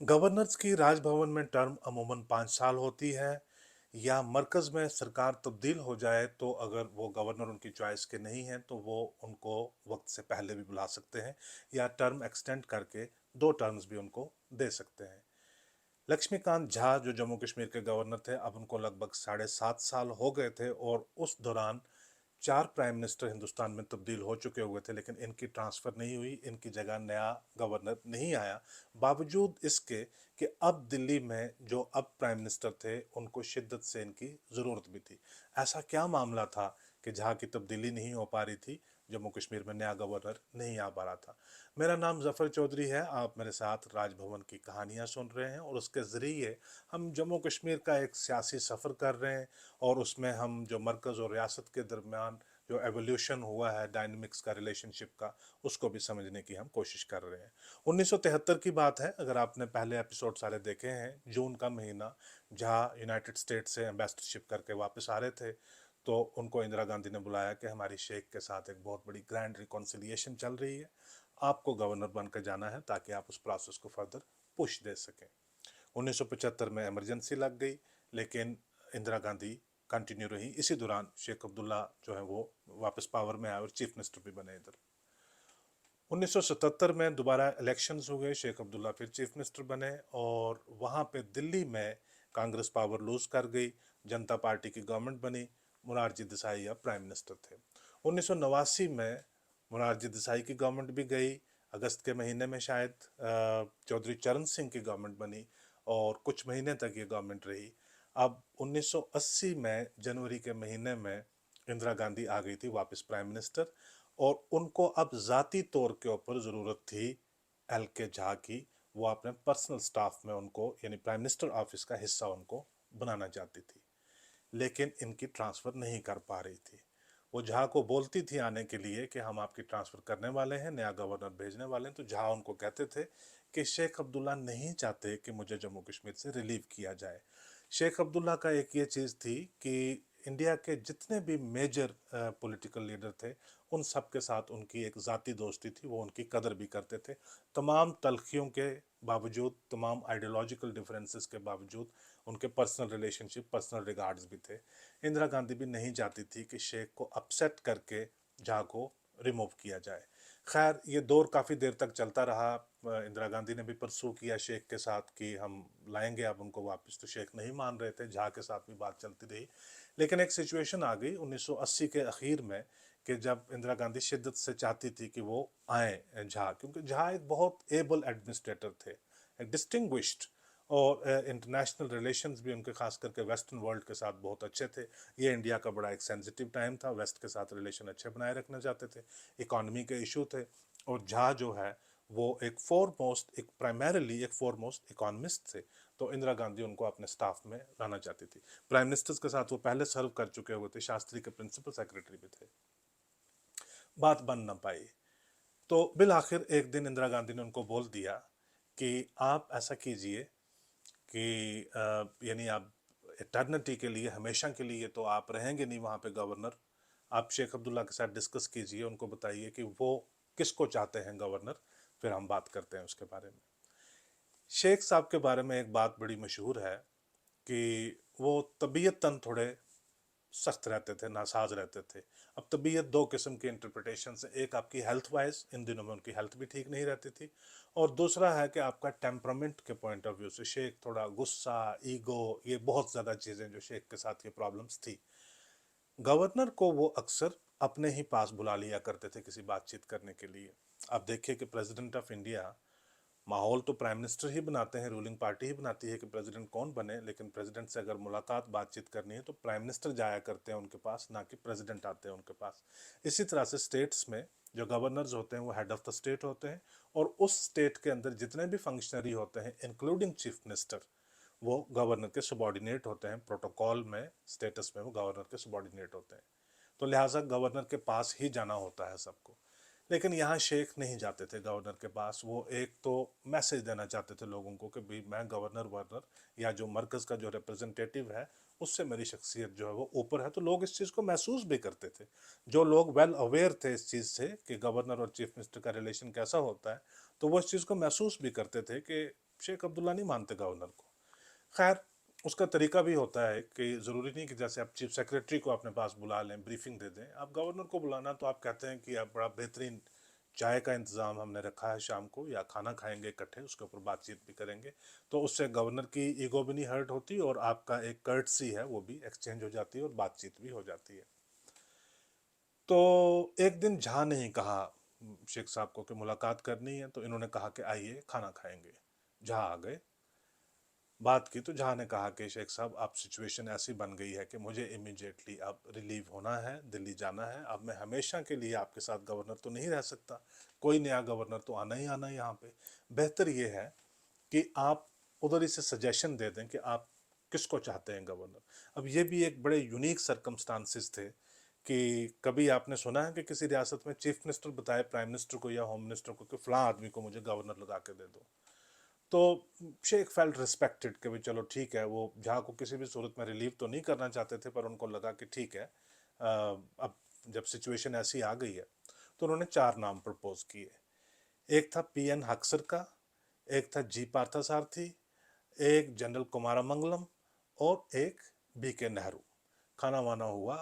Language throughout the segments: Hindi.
गवर्नर्स की राजभवन में टर्म अमूमन 5 साल होती है। या मरकज़ में सरकार तब्दील हो जाए तो अगर वो गवर्नर उनकी चॉइस के नहीं हैं तो वो उनको वक्त से पहले भी बुला सकते हैं या टर्म एक्सटेंड करके 2 टर्म्स भी उनको दे सकते हैं। लक्ष्मीकांत झा जो जम्मू कश्मीर के गवर्नर थे, अब उनको लगभग 7.5 साल हो गए थे और उस दौरान 4 प्राइम मिनिस्टर हिंदुस्तान में तब्दील हो चुके हुए थे, लेकिन इनकी ट्रांसफ़र नहीं हुई, इनकी जगह नया गवर्नर नहीं आया। बावजूद इसके कि अब दिल्ली में जो अब प्राइम मिनिस्टर थे उनको शिद्दत से इनकी ज़रूरत भी थी। ऐसा क्या मामला था कि जहाँ की तब्दीली नहीं हो पा रही थी, जम्मू कश्मीर में नया गवर्नर नहीं आ पा रहा था। मेरा नाम जफ़र चौधरी है, आप मेरे साथ राजभवन की कहानियाँ सुन रहे हैं और उसके ज़रिए हम जम्मू कश्मीर का एक सियासी सफ़र कर रहे हैं और उसमें हम जो मरकज़ और रियासत के दरमियान जो एवोल्यूशन हुआ है डायनामिक्स का, रिलेशनशिप का, उसको भी समझने की हम कोशिश कर रहे हैं। 1973 की बात है, अगर आपने पहले एपिसोड सारे देखे हैं, जून का महीना, जहाँ यूनाइटेड स्टेट से एम्बेसडरशिप करके वापस आ रहे थे, तो उनको इंदिरा गांधी ने बुलाया कि हमारी शेख के साथ एक बहुत बड़ी ग्रैंड रिकॉन्सिलिएशन चल रही है, आपको गवर्नर बनकर जाना है ताकि आप उस प्रोसेस को फर्दर पुश दे सकें। 1975 में इमरजेंसी लग गई, लेकिन इंदिरा गांधी कंटिन्यू रही। इसी दौरान शेख अब्दुल्ला जो है वो वापस पावर में आए और चीफ मिनिस्टर भी बने इधर। 1977 में दोबारा इलेक्शंस हुए, शेख अब्दुल्ला फिर चीफ मिनिस्टर बने और वहाँ पे दिल्ली में कांग्रेस पावर लूज कर गई, जनता पार्टी की गवर्नमेंट बनी, मोरारजी देसाई अब प्राइम मिनिस्टर थे। 1989 में मोरारजी देसाई की गवर्नमेंट भी गई, अगस्त के महीने में शायद चौधरी चरण सिंह की गवर्नमेंट बनी और कुछ महीने तक ये गवर्नमेंट रही। अब 1980 में जनवरी के महीने में इंदिरा गांधी आ गई थी वापस प्राइम मिनिस्टर और उनको अब ज़ाती तौर के ऊपर ज़रूरत थी एल के झा की। वो अपने पर्सनल स्टाफ में उनको यानी प्राइम मिनिस्टर ऑफिस का हिस्सा उनको बनाना चाहती थी, लेकिन इनकी ट्रांसफ़र नहीं कर पा रही थी। वो झा को बोलती थी आने के लिए कि हम आपकी ट्रांसफ़र करने वाले हैं, नया गवर्नर भेजने वाले हैं, तो झा उनको कहते थे कि शेख अब्दुल्ला नहीं चाहते कि मुझे जम्मू कश्मीर से रिलीव किया जाए। शेख अब्दुल्ला का एक ये चीज़ थी कि इंडिया के जितने भी मेजर पॉलिटिकल लीडर थे, उन सब के साथ उनकी एक ज़ाती दोस्ती थी, वो उनकी कदर भी करते थे। तमाम तलखियों के बावजूद, तमाम आइडियोलॉजिकल डिफरेंसेस के बावजूद उनके पर्सनल रिलेशनशिप, पर्सनल रिगार्ड्स भी थे। इंदिरा गांधी भी नहीं चाहती थी कि शेख को अपसेट करके झा को रिमूव किया जाए। खैर, ये दौर काफ़ी देर तक चलता रहा। इंदिरा गांधी ने भी परसू किया शेख के साथ कि हम लाएंगे अब उनको वापस, तो शेख नहीं मान रहे थे। झा के साथ भी बात चलती रही, लेकिन एक सिचुएशन आ गई 1980 के आखिर में कि जब इंदिरा गांधी शिद्दत से चाहती थी कि वो आए झा, क्योंकि झा एक बहुत एबल एडमिनिस्ट्रेटर थे, एक डिस्टिंग्विश्ड, और इंटरनेशनल रिलेशंस भी उनके खास करके वेस्टर्न वर्ल्ड के साथ बहुत अच्छे थे। ये इंडिया का बड़ा एक सेंसिटिव टाइम था, वेस्ट के साथ रिलेशन अच्छे बनाए रखना चाहते थे, इकॉनमी के इशू थे। और झा जो है वो एक प्राइमरीली एक फोरमोस्ट इकोनॉमिस्ट थे, तो इंदिरा गांधी उनको अपने स्टाफ में लाना चाहती थी। प्राइम मिनिस्टर्स के साथ वो पहले सर्व कर चुके हुए थे, शास्त्री के प्रिंसिपल सेक्रेटरी भी थे। बात बन ना पाई, तो बिल आखिर एक दिन इंदिरा गांधी ने उनको बोल दिया कि आप ऐसा कीजिए कि यानी आप इटर्निटी के लिए, हमेशा के लिए तो आप रहेंगे नहीं वहाँ पे गवर्नर। आप शेख अब्दुल्ला के साथ डिस्कस कीजिए, उनको बताइए कि वो किसको चाहते हैं गवर्नर, फिर हम बात करते हैं उसके बारे में। शेख साहब के बारे में एक बात बड़ी मशहूर है कि वो तबीयतन थोड़े सख्त रहते थे, नासाज रहते थे। अब तबीयत दो किस्म की इंटरप्रिटेशन से, एक आपकी हेल्थ वाइज, इन दिनों में उनकी हेल्थ भी ठीक नहीं रहती थी, और दूसरा है कि आपका टेम्परामेंट के पॉइंट ऑफ व्यू से शेख थोड़ा गुस्सा, ईगो, ये बहुत ज़्यादा चीज़ें जो शेख के साथ ये प्रॉब्लम्स थी। गवर्नर को वो अक्सर अपने ही पास बुला लिया करते थे किसी बातचीत करने के लिए। अब देखिए कि प्रेसिडेंट ऑफ इंडिया, माहौल तो प्राइम मिनिस्टर ही बनाते हैं, रूलिंग पार्टी ही बनाती है कि प्रेसिडेंट कौन बने, लेकिन प्रेसिडेंट से अगर मुलाकात बातचीत करनी है तो प्राइम मिनिस्टर जाया करते हैं उनके पास, ना कि प्रेसिडेंट आते हैं उनके पास। इसी तरह से स्टेट्स में जो गवर्नर्स होते हैं वो हेड ऑफ द स्टेट होते हैं, और उस स्टेट के अंदर जितने भी फंक्शनरी होते हैं इंक्लूडिंग चीफ मिनिस्टर, वो गवर्नर के सबॉर्डिनेट होते हैं। प्रोटोकॉल में, स्टेटस में वो गवर्नर के सबॉर्डिनेट होते हैं, तो लिहाजा गवर्नर के पास ही जाना होता है सबको। लेकिन यहाँ शेख नहीं जाते थे गवर्नर के पास। वो एक तो मैसेज देना चाहते थे लोगों को कि भाई मैं गवर्नर वर्नर या जो मरकज़ का जो रिप्रेजेंटेटिव है उससे मेरी शख्सियत जो है वो ऊपर है, तो लोग इस चीज़ को महसूस भी करते थे। जो लोग वेल अवेयर थे इस चीज़ से कि गवर्नर और चीफ मिनिस्टर का रिलेशन कैसा होता है, तो वो इस चीज़ को महसूस भी करते थे कि शेख अब्दुल्ला नहीं मानते गवर्नर को। खैर, उसका तरीका भी होता है कि ज़रूरी नहीं कि जैसे आप चीफ सेक्रेटरी को अपने पास बुला लें, ब्रीफिंग दे दें। आप गवर्नर को बुलाना तो आप कहते हैं कि आप बड़ा बेहतरीन चाय का इंतज़ाम हमने रखा है शाम को, या खाना खाएंगे इकट्ठे, उसके ऊपर बातचीत भी करेंगे। तो उससे गवर्नर की ईगो भी नहीं हर्ट होती और आपका एक कर्टसी है वो भी एक्सचेंज हो जाती है और बातचीत भी हो जाती है। तो एक दिन झा ने ही कहा शेख साहब को कि मुलाकात करनी है, तो इन्होंने कहा कि आइए खाना खाएंगे। झा आ गए, बात की तो झा ने कहा कि शेख साहब, आप सिचुएशन ऐसी बन गई है कि मुझे इमीडिएटली अब रिलीव होना है, दिल्ली जाना है। अब मैं हमेशा के लिए आपके साथ गवर्नर तो नहीं रह सकता, कोई नया गवर्नर तो आना ही आना है यहाँ पे। बेहतर ये है कि आप उधर ही से सजेशन दे दें कि आप किसको चाहते हैं गवर्नर। अब ये भी एक बड़े यूनिक सर्कमस्टांसिस थे कि कभी आपने सुना है कि किसी रियासत में चीफ मिनिस्टर बताए प्राइम मिनिस्टर को या होम मिनिस्टर को कि फलां आदमी को मुझे गवर्नर लगा के दे दो। तो शेख फेल्ट रिस्पेक्टेड कि भाई चलो ठीक है, वो झा को किसी भी सूरत में रिलीव तो नहीं करना चाहते थे, पर उनको लगा कि ठीक है, अब जब सिचुएशन ऐसी आ गई है, तो उन्होंने 4 नाम प्रपोज किए। एक था पीएन हक्सर का, एक था जी पार्थसारथी, एक जनरल कुमारमंगलम और एक बीके नेहरू। खाना वाना हुआ,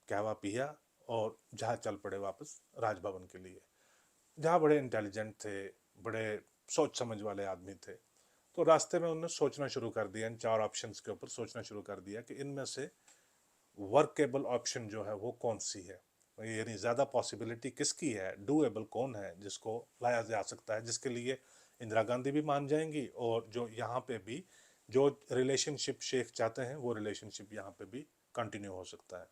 कहवा पिया और जहाँ चल पड़े वापस राजभवन के लिए। जहाँ बड़े इंटेलिजेंट थे, बड़े सोच समझ वाले आदमी थे। तो रास्ते में उन्होंने सोचना शुरू कर दिया, इन 4 ऑप्शंस के ऊपर सोचना शुरू कर दिया कि इनमें से वर्केबल ऑप्शन जो है वो कौन सी है, यानी ज़्यादा पॉसिबिलिटी किसकी है, डूएबल कौन है जिसको लाया जा सकता है, जिसके लिए इंदिरा गांधी भी मान जाएंगी और जो यहाँ पे भी जो रिलेशनशिप शेख चाहते हैं वो रिलेशनशिप यहाँ पे भी कंटिन्यू हो सकता है।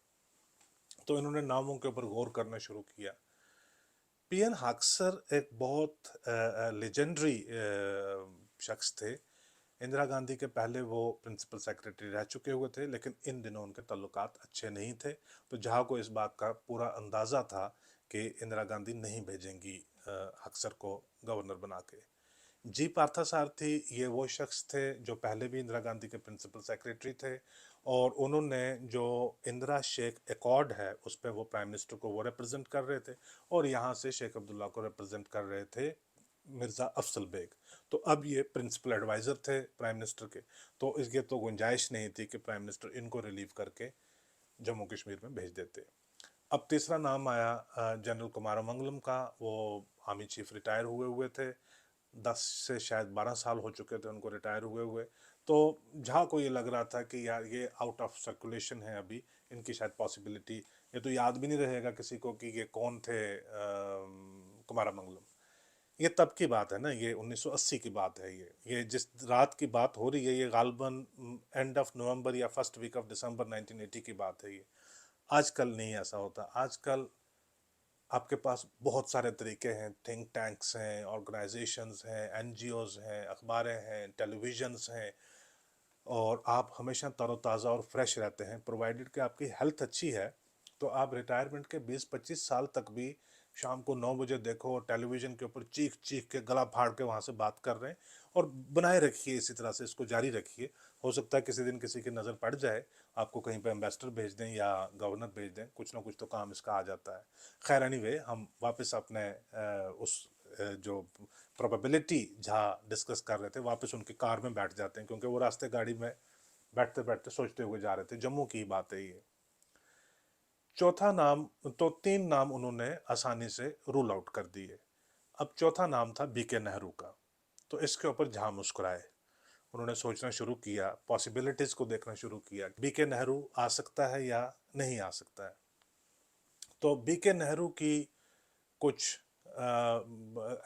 तो इन्होंने नामों के ऊपर गौर करना शुरू किया। पीएन हाक्सर एक बहुत लेजेंडरी शख्स थे। इंदिरा गांधी के पहले वो प्रिंसिपल सेक्रेटरी रह चुके हुए थे, लेकिन इन दिनों उनके ताल्लुकात अच्छे नहीं थे। तो झा को इस बात का पूरा अंदाज़ा था कि इंदिरा गांधी नहीं भेजेंगी हाक्सर को गवर्नर बना के। जी पार्थसारथी ये वो शख्स थे जो पहले भी इंदिरा गांधी के प्रिंसिपल सेक्रेटरी थे, और उन्होंने जो इंदिरा शेख एकॉर्ड है उस पर वो प्राइम मिनिस्टर को वो रिप्रेजेंट कर रहे थे, और यहाँ से शेख अब्दुल्ला को रिप्रेजेंट कर रहे थे मिर्ज़ा अफसल बेग। तो अब ये प्रिंसिपल एडवाइज़र थे प्राइम मिनिस्टर के, तो इसके तो गुंजाइश नहीं थी कि प्राइम मिनिस्टर इनको रिलीव करके जम्मू कश्मीर में भेज देते। अब तीसरा नाम आया जनरल कुमारमंगलम का। वो आर्मी चीफ रिटायर हुए हुए थे, 10 से शायद 12 साल हो चुके थे उनको रिटायर हुए हुए। तो झा को ये लग रहा था कि यार ये आउट ऑफ सर्कुलेशन है अभी, इनकी शायद पॉसिबिलिटी, ये तो याद भी नहीं रहेगा किसी को कि ये कौन थे कुमारमंगलम। ये तब की बात है ना, ये 1980 की बात है। ये जिस रात की बात हो रही है ये गालबन एंड ऑफ नवंबर या फर्स्ट वीक ऑफ दिसंबर 1980 की बात है ये। आजकल नहीं ऐसा होता। आजकल आपके पास बहुत सारे तरीके हैं, थिंक टैंक्स हैं, ऑर्गेनाइजेशंस हैं, एनजीओज हैं, अखबारें हैं, टेलीविजन्स हैं, और आप हमेशा तरोताज़ा और फ्रेश रहते हैं। प्रोवाइडेड कि आपकी हेल्थ अच्छी है, तो आप रिटायरमेंट के 20-25 साल तक भी शाम को 9 बजे देखो और टेलीविज़न के ऊपर चीख चीख के गला फाड़ के वहाँ से बात कर रहे हैं। और बनाए रखिए, इसी तरह से इसको जारी रखिए। हो सकता है किसी दिन किसी की नज़र पड़ जाए, आपको कहीं पे एम्बेसडर भेज दें या गवर्नर भेज दें, कुछ ना कुछ तो काम इसका आ जाता है। खैर एनीवे, हम वापस अपने उस जो प्रोबेबिलिटी जहाँ डिस्कस कर रहे थे, वापस उनकी कार में बैठ जाते हैं, क्योंकि वो रास्ते गाड़ी में बैठते बैठते सोचते हुए जा रहे थे। जम्मू की बात है ये। चौथा नाम, तो 3 नाम उन्होंने आसानी से रूल आउट कर दिए। अब चौथा नाम था बीके नेहरू का। तो इसके ऊपर झा मुस्कुराए, उन्होंने सोचना शुरू किया, पॉसिबिलिटीज को देखना शुरू किया, बीके नेहरू आ सकता है या नहीं आ सकता है। तो बीके नेहरू की कुछ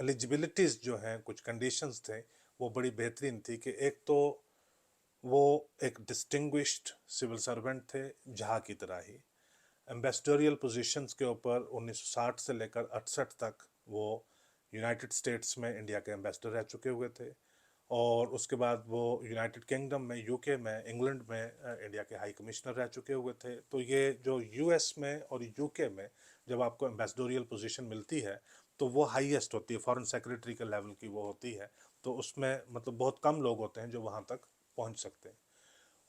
एलिजिबिलिटीज जो हैं, कुछ कंडीशंस थे, वो बड़ी बेहतरीन थी कि एक तो वो एक डिस्टिंग्विश्ड सिविल सर्वेंट थे झा की तरह ही। एम्बेसडोरियल पोजीशंस के ऊपर 1960 से लेकर 68 तक वो यूनाइटेड स्टेट्स में इंडिया के एम्बेसडर रह चुके हुए थे, और उसके बाद वो यूनाइटेड किंगडम में, यूके में, इंग्लैंड में इंडिया के हाई कमिश्नर रह चुके हुए थे। तो ये जो यूएस में और यूके में जब आपको एम्बेसडोरियल पोजीशन मिलती है तो वो हाईएस्ट होती है, फॉरेन सेक्रेटरी के लेवल की वो होती है। तो उसमें मतलब बहुत कम लोग होते हैं जो वहाँ तक पहुँच सकते हैं।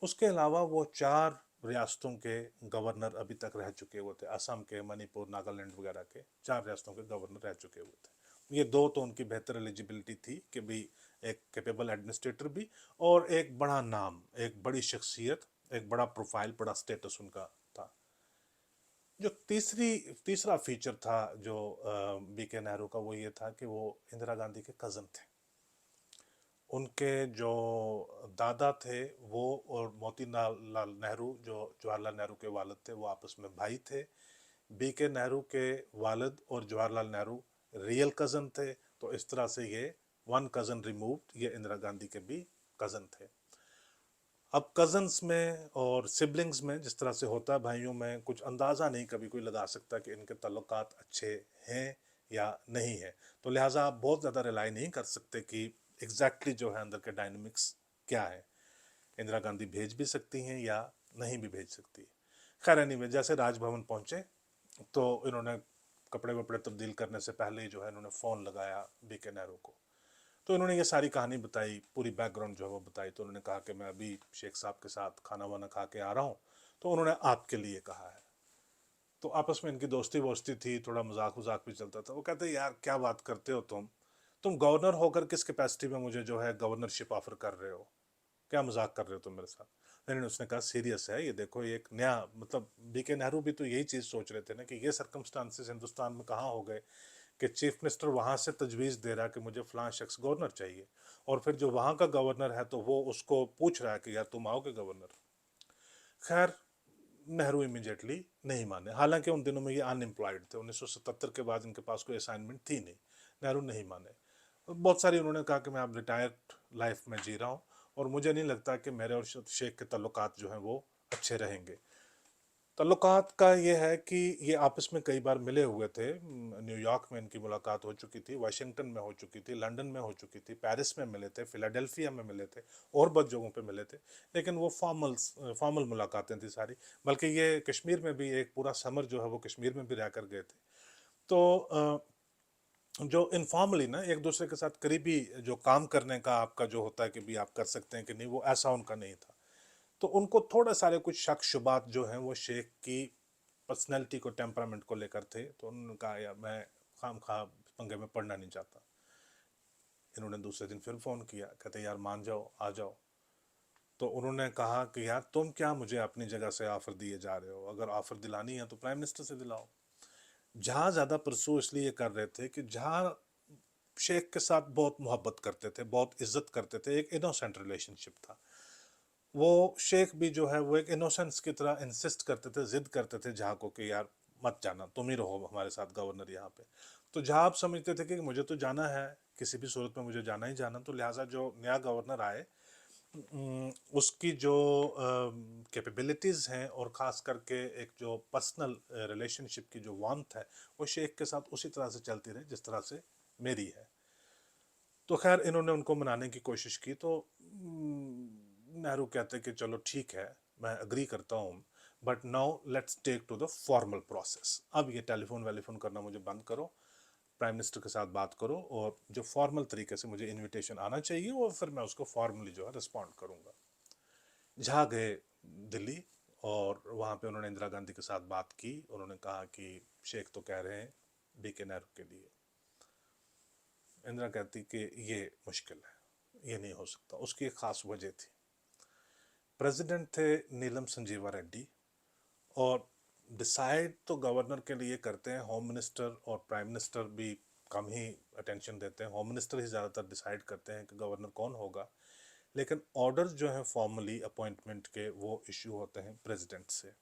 उसके अलावा वो 4 रियासतों के गवर्नर अभी तक रह चुके हुए थे, असम के, मणिपुर, नागालैंड वगैरह के 4 रियासतों के गवर्नर रह चुके हुए थे। ये 2 तो उनकी बेहतर एलिजिबिलिटी थी कि भाई एक कैपेबल एडमिनिस्ट्रेटर भी, और एक बड़ा नाम, एक बड़ी शख्सियत, एक बड़ा प्रोफाइल, बड़ा स्टेटस उनका था। जो तीसरा फीचर था जो बीके नेहरू का, वो ये था कि वो इंदिरा गांधी के कज़न थे। उनके जो दादा थे वो और मोतीलाल नेहरू, जो जवाहरलाल नेहरू के वालिद थे, वो आपस में भाई थे। बीके नेहरू के वालिद और जवाहरलाल नेहरू रियल कज़न थे। तो इस तरह से ये वन कज़न रिमूव्ड, ये इंदिरा गांधी के भी कज़न थे। अब कज़न्स में और सिबलिंग्स में जिस तरह से होता है, भाइयों में, कुछ अंदाज़ा नहीं कभी कोई लगा सकता कि इनके ताल्लुकात अच्छे हैं या नहीं है। तो लिहाजा आप बहुत ज़्यादा रिलाई नहीं कर सकते कि एग्जैक्टली जो है अंदर के डायनेमिक्स क्या है। इंदिरा गांधी भेज भी सकती हैं या नहीं भी भेज सकती। खैर एनीवे, जैसे राजभवन पहुंचे तो इन्होंने कपड़े वपड़े तब्दील करने से पहले ही जो है इन्होंने फ़ोन लगाया बीके नेहरू को। तो इन्होंने ये सारी कहानी बताई, पूरी बैकग्राउंड जो है वो बताई। तो उन्होंने कहा कि मैं अभी शेख साहब के साथ खाना वाना खा के आ रहा हूँ, तो उन्होंने आपके लिए कहा है। तो आपस में इनकी दोस्ती वोस्ती थी, थोड़ा मजाक वजाक भी चलता था। वो कहते यार क्या बात करते हो तुम गवर्नर होकर किस कैपेसिटी में मुझे जो है गवर्नरशिप ऑफर कर रहे हो, क्या मजाक कर रहे हो तुम मेरे साथ। लेकिन उसने कहा सीरियस है ये, देखो ये एक नया, मतलब बीके नेहरू भी तो यही चीज़ सोच रहे थे ना कि ये सर्कमस्टांसिस हिंदुस्तान में कहाँ हो गए कि चीफ मिनिस्टर वहाँ से तजवीज़ दे रहा है कि मुझे फलां शख्स गवर्नर चाहिए, और फिर जो वहाँ का गवर्नर है तो वो उसको पूछ रहा है कि यार तुम आओगे गवर्नर। खैर नेहरू इमीडिएटली नहीं माने। हालांकि उन दिनों में ये अनएम्प्लॉयड थे, 1977 के बाद इनके पास कोई असाइनमेंट थी नहीं। नेहरू नहीं माने। बहुत सारी उन्होंने कहा कि मैं अब रिटायर्ड लाइफ में जी रहा हूँ और मुझे नहीं लगता कि मेरे और शेख के ताल्लुकात जो हैं वो अच्छे रहेंगे। ताल्लुकात का ये है कि ये आपस में कई बार मिले हुए थे। न्यूयॉर्क में इनकी मुलाकात हो चुकी थी, वाशिंगटन में हो चुकी थी, लंदन में हो चुकी थी, पेरिस में मिले थे, फिलाडेल्फिया में मिले थे, और बहुत जगहों पे मिले थे। लेकिन वो फॉर्मल मुलाकातें थी सारी। बल्कि ये कश्मीर में भी एक पूरा समर जो है वो कश्मीर में भी रह कर गए थे। तो जो इनफॉर्मली ना एक दूसरे के साथ करीबी जो काम करने का आपका जो होता है कि भी आप कर सकते हैं कि नहीं, वो ऐसा उनका नहीं था। तो उनको थोड़े सारे कुछ शक शुबात जो हैं वो शेख की पर्सनैलिटी को, टेम्परामेंट को लेकर थे। तो उन्होंने कहा यार मैं खाम खा पंगे में पड़ना नहीं चाहता। इन्होंने दूसरे दिन फिर फ़ोन किया, कहते यार मान जाओ, आ जाओ। तो उन्होंने कहा कि यार तुम क्या मुझे अपनी जगह से ऑफ़र दिए जा रहे हो, अगर ऑफ़र दिलानी है तो प्राइम मिनिस्टर से दिलाओ। जहाँ ज़्यादा परसू इसलिए कर रहे थे कि जहाँ शेख के साथ बहुत मोहब्बत करते थे, बहुत इज्जत करते थे, एक इनोसेंट रिलेशनशिप था। वो शेख भी जो है वो एक इनोसेंस की तरह इंसिस्ट करते थे, जिद करते थे जहाँ को कि यार मत जाना, तुम ही रहो हमारे साथ गवर्नर यहाँ पे। तो जहाँ आप समझते थे कि मुझे तो जाना है, किसी भी सूरत में मुझे जाना ही जाना, तो लिहाजा जो नया गवर्नर आए उसकी जो कैपेबिलिटीज़ हैं और ख़ास करके एक जो पर्सनल रिलेशनशिप की जो वार्मथ है, वो शेख के साथ उसी तरह से चलती रही जिस तरह से मेरी है। तो खैर इन्होंने उनको मनाने की कोशिश की। तो नेहरू कहते कि चलो ठीक है, मैं अग्री करता हूँ, but now let's take to the formal process. अब ये टेलीफोन वेलीफोन करना मुझे बंद करो, प्राइम मिनिस्टर के साथ बात करो, और जो फॉर्मल तरीके से मुझे इनविटेशन आना चाहिए और फिर मैं उसको फॉर्मली जो है रिस्पॉन्ड करूँगा। झा गए दिल्ली, और वहाँ पे उन्होंने इंदिरा गांधी के साथ बात की। उन्होंने कहा कि शेख तो कह रहे हैं बीके नेहरू के लिए। इंदिरा कहती कि ये मुश्किल है, ये नहीं हो सकता। उसकी एक ख़ास वजह थी। प्रेसिडेंट थे नीलम संजीवा रेड्डी, और डिसाइड तो गवर्नर के लिए करते हैं होम मिनिस्टर, और प्राइम मिनिस्टर भी कम ही अटेंशन देते हैं। होम मिनिस्टर ही ज़्यादातर डिसाइड करते हैं कि गवर्नर कौन होगा। लेकिन ऑर्डर्स जो हैं फॉर्मली अपॉइंटमेंट के, वो इशू होते हैं प्रेसिडेंट से।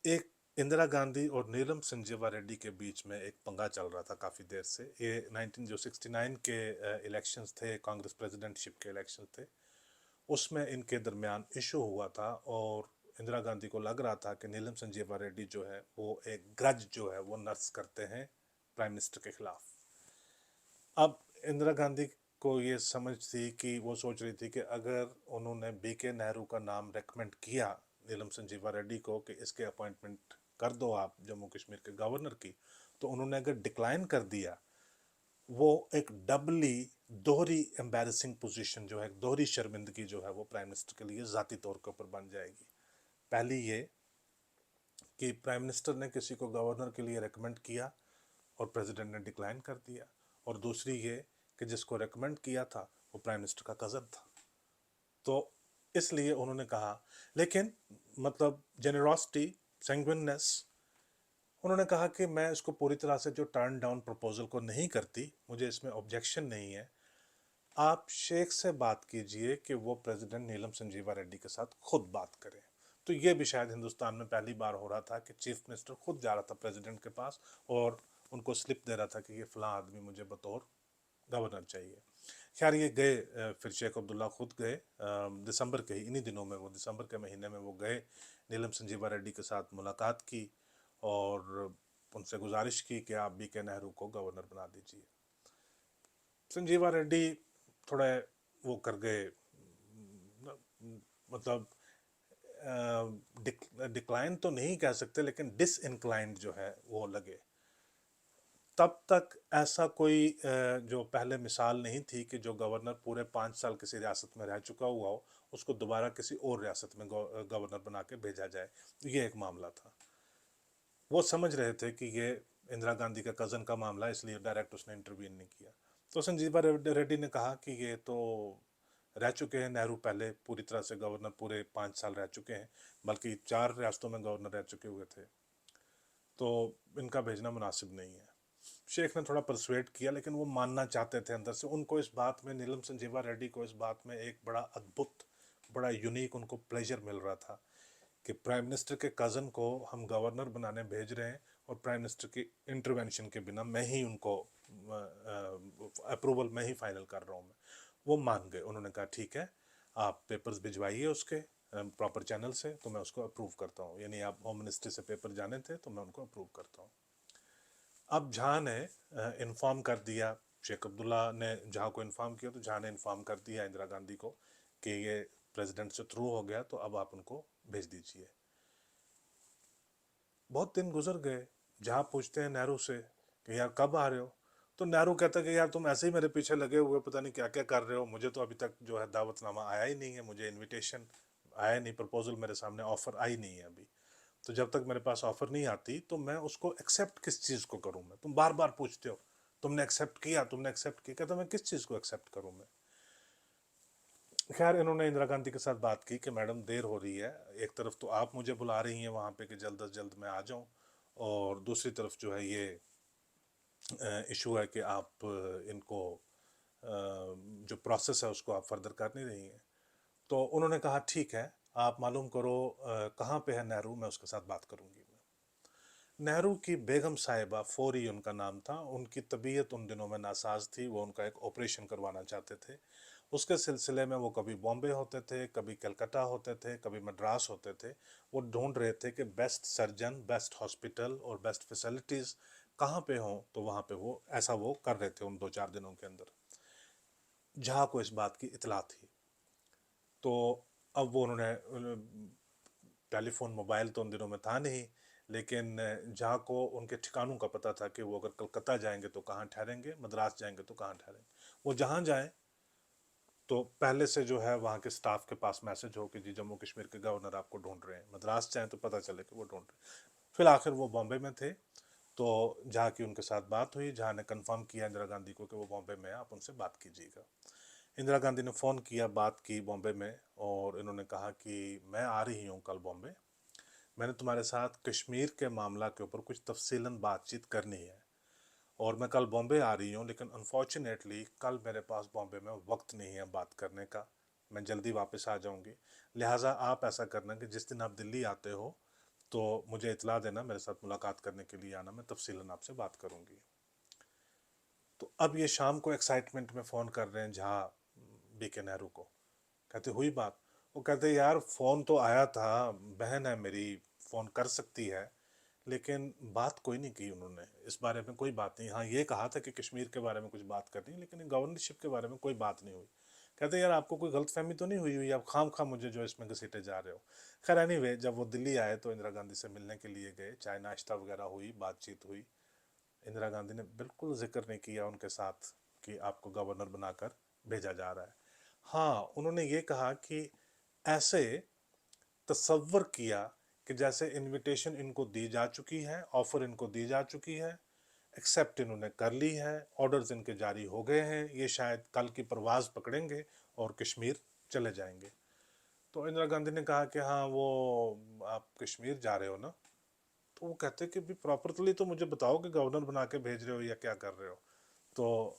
एक इंदिरा गांधी और नीलम संजीवा रेड्डी के बीच में एक पंगा चल रहा था काफ़ी देर से। ये 1969 के इलेक्शंस थे, कांग्रेस प्रेसिडेंटशिप के इलेक्शन थे, उसमें इनके दरमियान इशू हुआ था। और इंदिरा गांधी को लग रहा था कि नीलम संजीवा रेड्डी जो है वो एक ग्रज जो है वो नर्स करते हैं प्राइम मिनिस्टर के खिलाफ। अब इंदिरा गांधी को ये समझ थी कि वो सोच रही थी कि अगर उन्होंने बीके नेहरू का नाम रेकमेंड किया नीलम संजीवा रेड्डी को कि इसके अपॉइंटमेंट कर दो आप जम्मू कश्मीर के गवर्नर की, तो उन्होंने अगर डिक्लाइन कर दिया, वो एक डबली दोहरी एम्बैरेसिंग पोजीशन जो है, दोहरी शर्मिंदगी जो है वो प्राइम मिनिस्टर के लिए ज़ाती तौर के ऊपर बन जाएगी। पहली ये कि प्राइम मिनिस्टर ने किसी को गवर्नर के लिए रेकमेंड किया और प्रेसिडेंट ने डिक्लाइन कर दिया, और दूसरी ये कि जिसको रेकमेंड किया था वो प्राइम मिनिस्टर का कज़न था। तो इसलिए उन्होंने कहा, लेकिन मतलब जेनरॉसिटी, सैंग्विननेस, उन्होंने कहा कि मैं इसको पूरी तरह से जो टर्न डाउन प्रपोजल को नहीं करती, मुझे इसमें ऑब्जेक्शन नहीं है, आप शेख से बात कीजिए कि वो प्रेसिडेंट नीलम संजीवा रेड्डी के साथ खुद बात करें। तो ये भी शायद हिंदुस्तान में पहली बार हो रहा था कि चीफ मिनिस्टर खुद जा रहा था प्रेसिडेंट के पास और उनको स्लिप दे रहा था कि ये फलां आदमी मुझे बतौर गवर्नर चाहिए। खैर ये गए, फिर शेख अब्दुल्ला खुद गए, दिसंबर के ही इन्हीं दिनों में, वो दिसंबर के महीने में वो गए, नीलम संजीवा रेड्डी के साथ मुलाकात की और उनसे गुजारिश की कि आप BK नेहरू को गवर्नर बना दीजिए। संजीवा रेड्डी थोड़े वो कर गए, मतलब डिक्लाइन तो नहीं कह सकते, लेकिन डिसइंक्लाइंड जो है वो लगे। तब तक ऐसा कोई जो पहले मिसाल नहीं थी कि जो गवर्नर पूरे 5 साल किसी रियासत में रह चुका हुआ हो उसको दोबारा किसी और रियासत में गवर्नर बना के भेजा जाए। ये एक मामला था। वो समझ रहे थे कि ये इंदिरा गांधी का कज़न का मामला, इसलिए डायरेक्ट उसने इंटरवीन नहीं किया। तो संजीवा रेड्डी ने कहा कि ये तो रह चुके हैं नेहरू, पहले पूरी तरह से गवर्नर पूरे 5 साल रह चुके हैं, बल्कि 4 रियासतों में गवर्नर रह चुके हुए थे, तो इनका भेजना मुनासिब नहीं है। शेख ने थोड़ा परसुएट किया, लेकिन वो मानना चाहते थे अंदर से। उनको इस बात में, नीलम संजीवा रेड्डी को इस बात में एक बड़ा अद्भुत, बड़ा यूनिक उनको प्लेजर मिल रहा था कि प्राइम मिनिस्टर के कज़न को हम गवर्नर बनाने भेज रहे हैं और प्राइम मिनिस्टर की इंटरवेंशन के बिना मैं ही उनको अप्रूवल में ही फाइनल कर रहा हूँ मैं। वो मान गए, उन्होंने कहा ठीक है, आप पेपर्स भिजवाइए उसके प्रॉपर चैनल से, तो मैं उसको अप्रूव करता हूँ। यानी आप होम मिनिस्ट्री से पेपर जाने थे तो मैं उनको अप्रूव करता हूँ। अब जहाँ ने इन्फॉर्म कर दिया, शेख अब्दुल्ला ने जहाँ को इन्फॉर्म किया, तो जहाँ ने इन्फॉर्म कर दिया इंदिरा गांधी को कि ये प्रेसिडेंट से थ्रू हो गया, तो अब आप उनको भेज दीजिए। बहुत दिन गुजर गए, जहाँ पूछते हैं नेहरू से कि यार कब आ रहे हो, तो नेहरू कहता है कि यार तुम ऐसे ही मेरे पीछे लगे हुए पता नहीं क्या क्या कर रहे हो, मुझे तो अभी तक जो है दावतनामा आया ही नहीं है, मुझे इनविटेशन आया नहीं, प्रपोजल मेरे सामने, ऑफर आई नहीं है अभी। तो जब तक मेरे पास ऑफर नहीं आती तो मैं उसको एक्सेप्ट किस चीज़ को करूँ मैं, तुम बार बार पूछते हो तुमने एक्सेप्ट किया, तुमने एक्सेप्ट किया, कहता मैं किस चीज़ को एक्सेप्ट करूँ मैं। खैर इन्होंने इंदिरा गांधी के साथ बात की कि मैडम देर हो रही है, एक तरफ तो आप मुझे बुला रही हैं वहाँ पे कि जल्द अज जल्द मैं आ जाऊँ, और दूसरी तरफ जो है ये इशू है कि आप इनको जो प्रोसेस है उसको आप फर्दर कर नहीं रही हैं। तो उन्होंने कहा ठीक है, आप मालूम करो कहाँ पे है नेहरू, मैं उसके साथ बात करूँगी। नेहरू की बेगम साहिबा, फौरी उनका नाम था, उनकी तबीयत उन दिनों में नासाज थी, वो उनका एक ऑपरेशन करवाना चाहते थे। उसके सिलसिले में वो कभी बॉम्बे होते थे, कभी कलकत्ता होते थे, कभी मद्रास होते थे। वो ढूंढ रहे थे कि बेस्ट सर्जन, बेस्ट हॉस्पिटल और बेस्ट फैसिलिटीज़ कहाँ पे हों, तो वहाँ पे वो ऐसा वो कर रहे थे उन 2-4 दिनों के अंदर। जहाँ को इस बात की इतला थी, तो अब वो उन्होंने टेलीफोन मोबाइल तो उन दिनों में था नहीं, लेकिन जहाँ को उनके ठिकानों का पता था कि वो अगर कलकत्ता जाएंगे तो कहाँ ठहरेंगे, मद्रास जाएंगे तो कहाँ ठहरेंगे। वो जहाँ जाएं तो पहले से जो है वहाँ के स्टाफ के पास मैसेज हो कि जी जम्मू कश्मीर के गवर्नर आपको ढूंढ रहे हैं, मद्रास जाएं तो पता चले कि वो ढूंढ रहे हैं। फिर आखिर वो बॉम्बे में थे, तो जहाँ की उनके साथ बात हुई, जहाँ ने कन्फर्म किया इंदिरा गांधी को कि वो बॉम्बे में है, आप उनसे बात कीजिएगा। इंदिरा गांधी ने फ़ोन किया, बात की बॉम्बे में, और इन्होंने कहा कि मैं आ रही हूँ कल बॉम्बे, मैंने तुम्हारे साथ कश्मीर के मामला के ऊपर कुछ तफसीलन बातचीत करनी है, और मैं कल बॉम्बे आ रही हूँ, लेकिन अनफॉर्चुनेटली कल मेरे पास बॉम्बे में वक्त नहीं है बात करने का, मैं जल्दी वापस आ जाऊँगी। लिहाजा आप ऐसा करना कि जिस दिन आप दिल्ली आते हो तो मुझे इतला देना, मेरे साथ मुलाकात करने के लिए आना, मैं तफसीलन आपसे बात करूँगी। तो अब ये शाम को एक्साइटमेंट में फ़ोन कर रहे हैं जहाँ BK नेहरू को, कहते हुई बात, वो कहते यार फ़ोन तो आया था, बहन है मेरी, फ़ोन कर सकती है, लेकिन बात कोई नहीं की उन्होंने, इस बारे में कोई बात नहीं। हाँ ये कहा था कि कश्मीर के बारे में कुछ बात करनी, लेकिन गवर्नरशिप के बारे में कोई बात नहीं हुई। कहते यार आपको कोई गलतफहमी तो नहीं हुई हुई, आप खाम खा मुझे जो इसमें घसीटे जा रहे हो। खैर एनीवे, जब वो दिल्ली आए तो इंदिरा गांधी से मिलने के लिए गए, चाय नाश्ता वगैरह हुई, बातचीत हुई। इंदिरा गांधी ने बिल्कुल जिक्र नहीं किया उनके साथ कि आपको गवर्नर बनाकर भेजा जा रहा है। हाँ उन्होंने ये कहा कि ऐसे तसव्वुर किया कि जैसे इनविटेशन इनको दी जा चुकी है, ऑफर इनको दी जा चुकी है, एक्सेप्ट इन्होंने कर ली है, ऑर्डर्स इनके जारी हो गए हैं, ये शायद कल की परवाज़ पकड़ेंगे और कश्मीर चले जाएंगे। तो इंदिरा गांधी ने कहा कि हाँ वो आप कश्मीर जा रहे हो ना, तो वो कहते कि भी प्रॉपरली तो मुझे बताओ कि गवर्नर बना के भेज रहे हो या क्या कर रहे हो। तो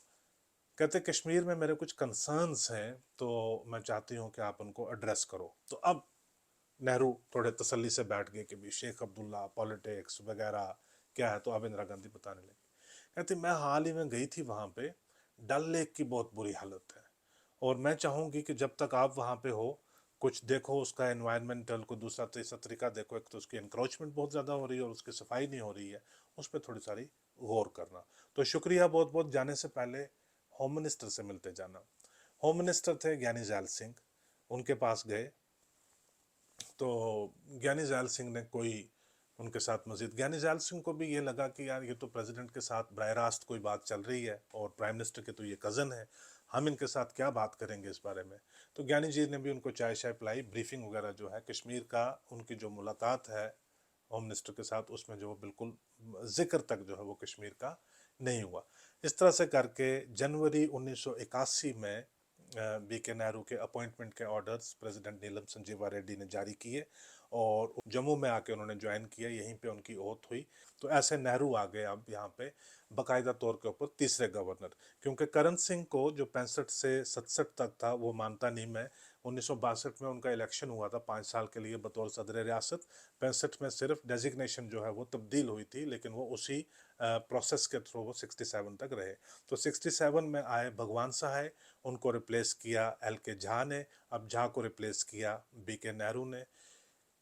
कहते कश्मीर में मेरे कुछ कंसर्न्स हैं, तो मैं चाहती हूँ कि आप उनको एड्रेस करो। तो अब नेहरू थोड़े तसल्ली से बैठ गए कि भी शेख अब्दुल्ला पॉलिटिक्स वगैरह क्या है। तो अब इंदिरा गांधी बताने लगी, कहती मैं हाल ही में गई थी वहाँ पे, डल लेक की बहुत बुरी हालत है और मैं चाहूँगी कि जब तक आप वहाँ पे हो कुछ देखो उसका एनवायरमेंटल को दूसरा तीसरा तरीका देखो। एक तो उसकी इंक्रोचमेंट बहुत ज़्यादा हो रही है और उसकी सफाई नहीं हो रही है, उस पर थोड़ी सारी गौर करना। तो शुक्रिया बहुत बहुत, जाने से पहले होम मिनिस्टर से मिलते जाना। होम मिनिस्टर थे ज्ञानी जैल सिंह, उनके पास गए। तो ज्ञानी जैल सिंह ने कोई उनके साथ मजीद, ज्ञानी जैल सिंह को भी ये लगा कि यार ये तो प्रेसिडेंट के साथ बरह रास्त कोई बात चल रही है और प्राइम मिनिस्टर के तो ये कज़न है, हम इनके साथ क्या बात करेंगे इस बारे में। तो ज्ञानी जी ने भी उनको चाय शाय पिलाई, ब्रीफिंग वगैरह जो है कश्मीर का, उनकी जो मुलाकात है होम मिनिस्टर के साथ उसमें जो बिल्कुल जिक्र तक जो है वो कश्मीर का नहीं हुआ। इस तरह से करके जनवरी 1981 में बी के नेहरू के अपॉइंटमेंट के ऑर्डर्स प्रेसिडेंट नीलम संजीवा रेड्डी ने जारी किए और जम्मू में आके उन्होंने ज्वाइन किया, यहीं पे उनकी ओथ हुई। तो ऐसे नेहरू आ गए अब यहाँ पे बाकायदा तौर के ऊपर तीसरे गवर्नर, क्योंकि करण सिंह को जो 65 से 67 तक था वो मानता नहीं मैं। 1962 में उनका इलेक्शन हुआ था 5 साल के लिए बतौर सदर रियासत, 65 में सिर्फ डेजिग्नेशन जो है वो तब्दील हुई थी, लेकिन वो उसी प्रोसेस के थ्रू वो 67 तक रहे। तो 67 में आए भगवान सहाय, उनको रिप्लेस किया एल के झा ने, अब झा को रिप्लेस किया बी के नेहरू ने।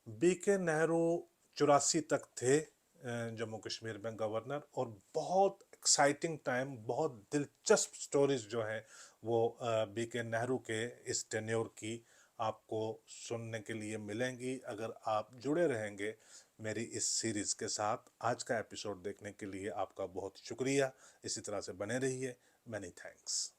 बी के नेहरू 84 तक थे जम्मू कश्मीर में गवर्नर, और बहुत एक्साइटिंग टाइम, बहुत दिलचस्प स्टोरीज जो हैं वो बी के नेहरू के इस टेन्योर की आपको सुनने के लिए मिलेंगी अगर आप जुड़े रहेंगे मेरी इस सीरीज़ के साथ। आज का एपिसोड देखने के लिए आपका बहुत शुक्रिया, इसी तरह से बने रहिए। Many thanks.